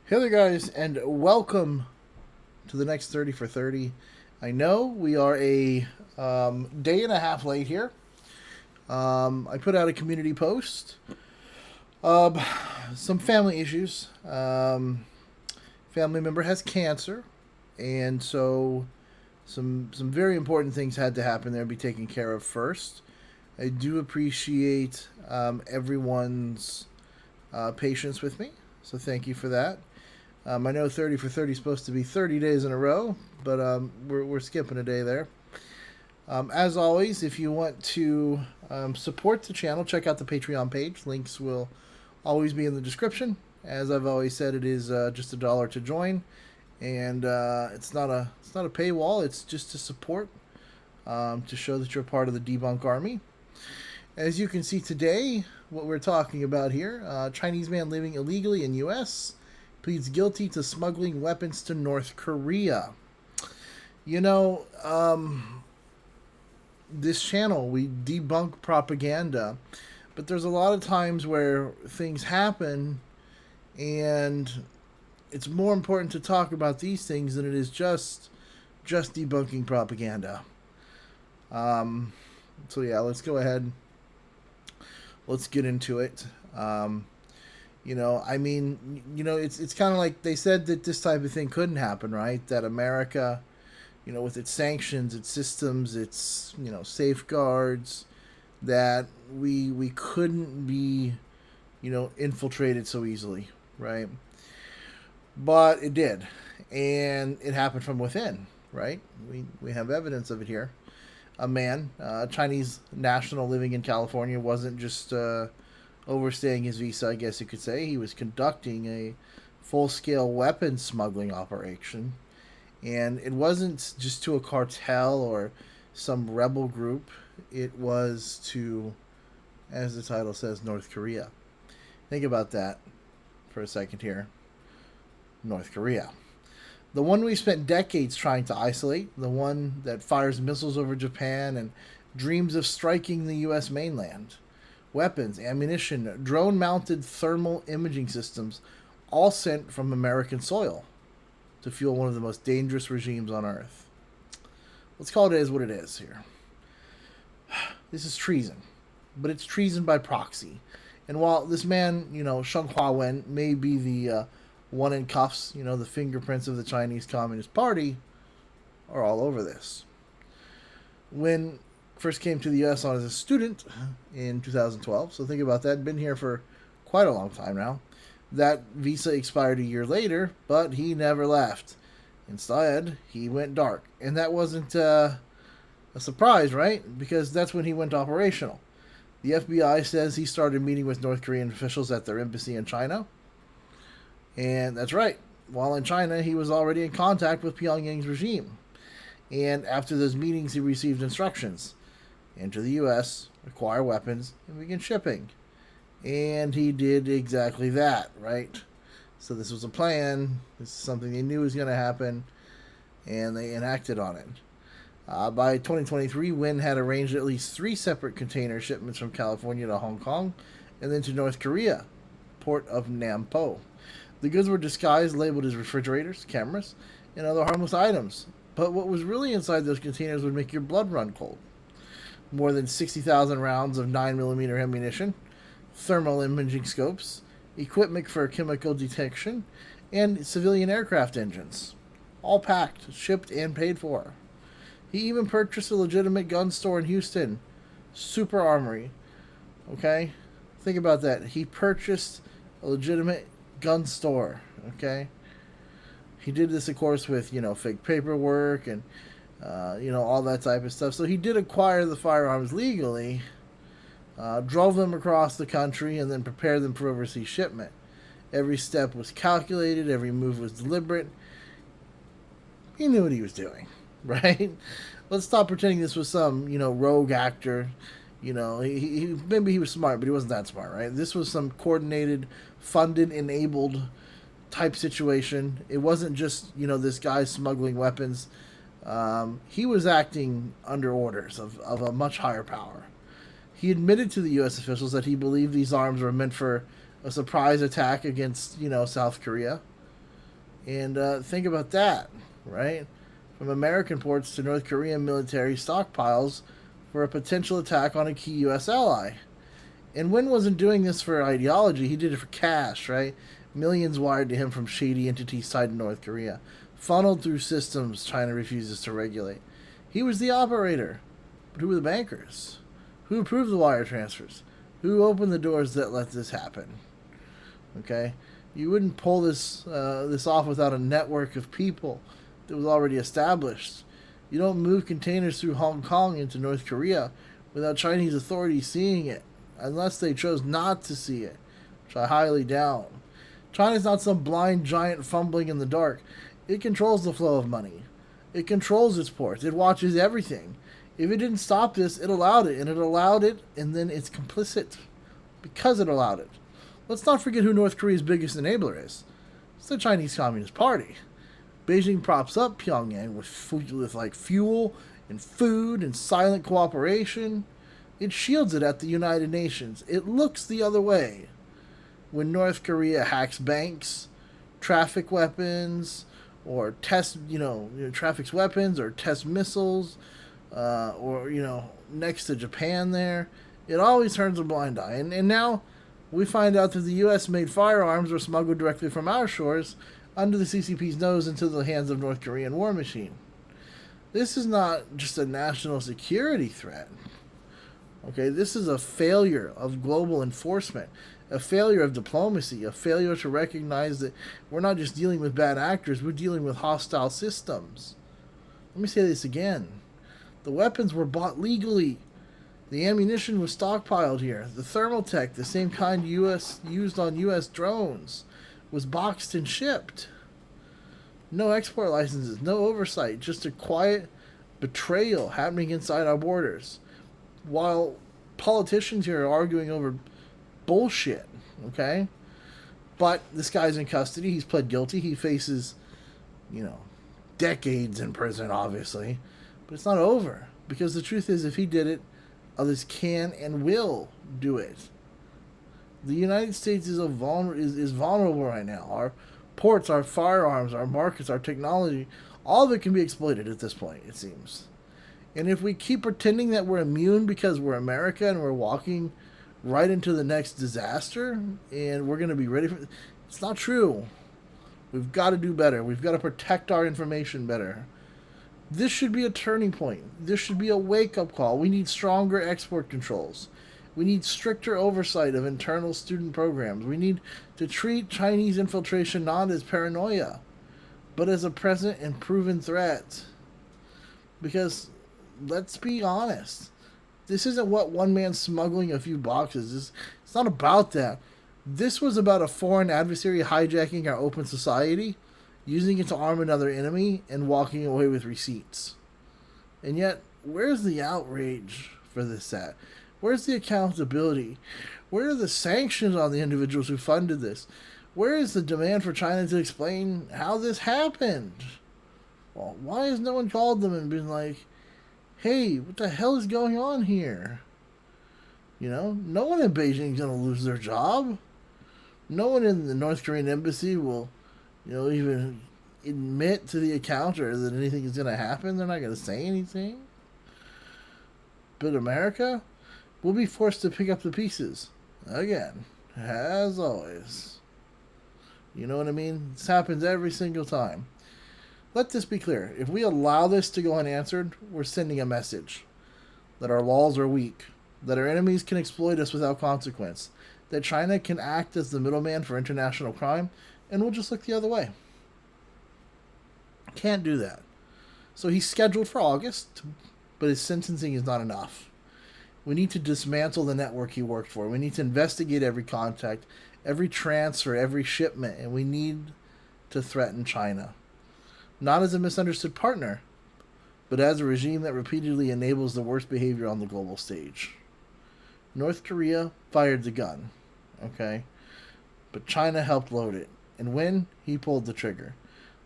Hey there, guys, and welcome to the next 30 for 30. I know we are a day and a half late here. I put out a community post. Um, some family issues. Family member has cancer, and so some very important things had to happen there, be taken care of first. I do appreciate everyone's patience with me, so thank you for that. I know 30 for 30 is supposed to be 30 days in a row, but we're skipping a day there. As always, if you want to support the channel, check out the Patreon page. Links will always be in the description. As I've always said, it is just $1 to join, and it's not a paywall. It's just to support, to show that you're part of the debunk army. As you can see today, what we're talking about here: Chinese man living illegally in U.S. pleads guilty to smuggling weapons to North Korea. You know, this channel, we debunk propaganda, but there's a lot of times where things happen, and it's more important to talk about these things than it is just debunking propaganda. Um, so yeah, let's go ahead. Let's get into it. It's kind of like they said that this type of thing couldn't happen, right? That America, with its sanctions, its systems, its safeguards, that we couldn't be, infiltrated so easily, right? But it did, and it happened from within, right? We have evidence of it here. A man, a Chinese national living in California, wasn't just overstaying his visa, I guess you could say. He was conducting a full scale weapons smuggling operation. And it wasn't just to a cartel or some rebel group, it was to, as the title says, North Korea. Think about that for a second here. North Korea. The one we spent decades trying to isolate, the one that fires missiles over Japan and dreams of striking the U.S. mainland. Weapons, ammunition, drone mounted thermal imaging systems, all sent from American soil to fuel one of the most dangerous regimes on earth. Let's call it as what it is here. This is treason, but it's treason by proxy. And while this man, Sheng Huawen, may be the one in cuffs, the fingerprints of the Chinese Communist Party are all over this. When first came to the U.S. on as a student in 2012, so think about that, been here for quite a long time now. That visa expired a year later, but he never left. Instead, he went dark. And that wasn't a surprise, right? Because that's when he went operational. The FBI says he started meeting with North Korean officials at their embassy in China. And that's right. While in China, he was already in contact with Pyongyang's regime. And after those meetings, he received instructions: enter the U.S., acquire weapons, and begin shipping. And he did exactly that, right? So this was a plan. This is something they knew was going to happen, and they enacted on it. By 2023, Wynn had arranged at least 3 separate container shipments from California to Hong Kong, and then to North Korea, port of Nampo. The goods were disguised, labeled as refrigerators, cameras, and other harmless items. But what was really inside those containers would make your blood run cold. More than 60,000 rounds of 9mm ammunition, thermal imaging scopes, equipment for chemical detection, and civilian aircraft engines. All packed, shipped, and paid for. He even purchased a legitimate gun store in Houston, Super Armory. Okay? Think about that. He purchased a legitimate gun store. Okay? He did this, of course, with, fake paperwork and all that type of stuff. So he did acquire the firearms legally, drove them across the country, and then prepared them for overseas shipment. Every step was calculated, every move was deliberate. He knew what he was doing, right? Let's stop pretending this was some, rogue actor. Maybe he was smart, but he wasn't that smart, right? This was some coordinated, funded, enabled type situation. It wasn't just, this guy smuggling weapons. He was acting under orders of a much higher power. He admitted to the U.S. officials that he believed these arms were meant for a surprise attack against, South Korea. And think about that, right? From American ports to North Korean military stockpiles for a potential attack on a key U.S. ally. And Wynn wasn't doing this for ideology, he did it for cash, right? Millions wired to him from shady entities tied to North Korea, funneled through systems China refuses to regulate. He was the operator, but who were the bankers? Who approved the wire transfers? Who opened the doors that let this happen? Okay, you wouldn't pull this off without a network of people that was already established. You don't move containers through Hong Kong into North Korea without Chinese authorities seeing it, unless they chose not to see it, which I highly doubt. China's not some blind giant fumbling in the dark. It controls the flow of money. It controls its ports. It watches everything. If it didn't stop this, it allowed it, and it allowed it, and then it's complicit because it allowed it. Let's not forget who North Korea's biggest enabler is. It's the Chinese Communist Party. Beijing props up Pyongyang with like fuel and food and silent cooperation. It shields it at the United Nations. It looks the other way when North Korea hacks banks, traffic weapons, or traffics weapons or test missiles, or next to Japan there. It always turns a blind eye. And now we find out that the U.S. made firearms were smuggled directly from our shores under the CCP's nose into the hands of North Korean war machine. This is not just a national security threat. Okay, this is a failure of global enforcement, a failure of diplomacy, a failure to recognize that we're not just dealing with bad actors, we're dealing with hostile systems. Let me say this again. The weapons were bought legally. The ammunition was stockpiled here. The Thermaltech, the same kind US used on US drones, was boxed and shipped. No export licenses, no oversight, just a quiet betrayal happening inside our borders. While politicians here are arguing over bullshit, okay? But this guy's in custody. He's pled guilty. He faces, decades in prison, obviously. But it's not over. Because the truth is, if he did it, others can and will do it. The United States is vulnerable right now. Our ports, our firearms, our markets, our technology, all of it can be exploited at this point, it seems. And if we keep pretending that we're immune because we're America and we're walking right into the next disaster and we're going to be ready for it, it's not true. We've got to do better. We've got to protect our information better. This should be a turning point. This should be a wake-up call. We need stronger export controls. We need stricter oversight of internal student programs. We need to treat Chinese infiltration not as paranoia, but as a present and proven threat. Because, let's be honest, this isn't what one man smuggling a few boxes. It's not about that. This was about a foreign adversary hijacking our open society, using it to arm another enemy, and walking away with receipts. And yet, where's the outrage for this at? Where's the accountability? Where are the sanctions on the individuals who funded this? Where is the demand for China to explain how this happened? Well, why has no one called them and been like, hey, what the hell is going on here? No one in Beijing is going to lose their job. No one in the North Korean embassy will, even admit to the encounter that anything is going to happen. They're not going to say anything. But America will be forced to pick up the pieces. Again, as always. You know what I mean? This happens every single time. Let this be clear. If we allow this to go unanswered, we're sending a message that our laws are weak, that our enemies can exploit us without consequence, that China can act as the middleman for international crime, and we'll just look the other way. Can't do that. So he's scheduled for August, but his sentencing is not enough. We need to dismantle the network he worked for. We need to investigate every contact, every transfer, every shipment, and we need to threaten China. Not as a misunderstood partner, but as a regime that repeatedly enables the worst behavior on the global stage. North Korea fired the gun, okay? But China helped load it. And when? He pulled the trigger.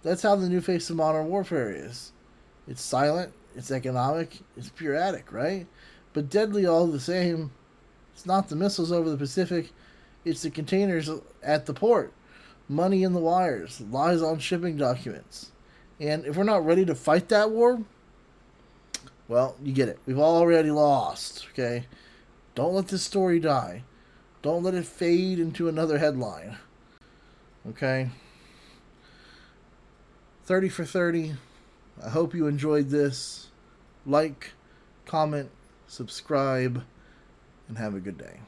That's how the new face of modern warfare is. It's silent, it's economic, it's bureaucratic, right? But deadly all the same. It's not the missiles over the Pacific, it's the containers at the port. money in the wires, lies on shipping documents. And if we're not ready to fight that war, well, you get it. We've already lost, okay? Don't let this story die. Don't let it fade into another headline, okay? 30 for 30. I hope you enjoyed this. Like, comment, subscribe, and have a good day.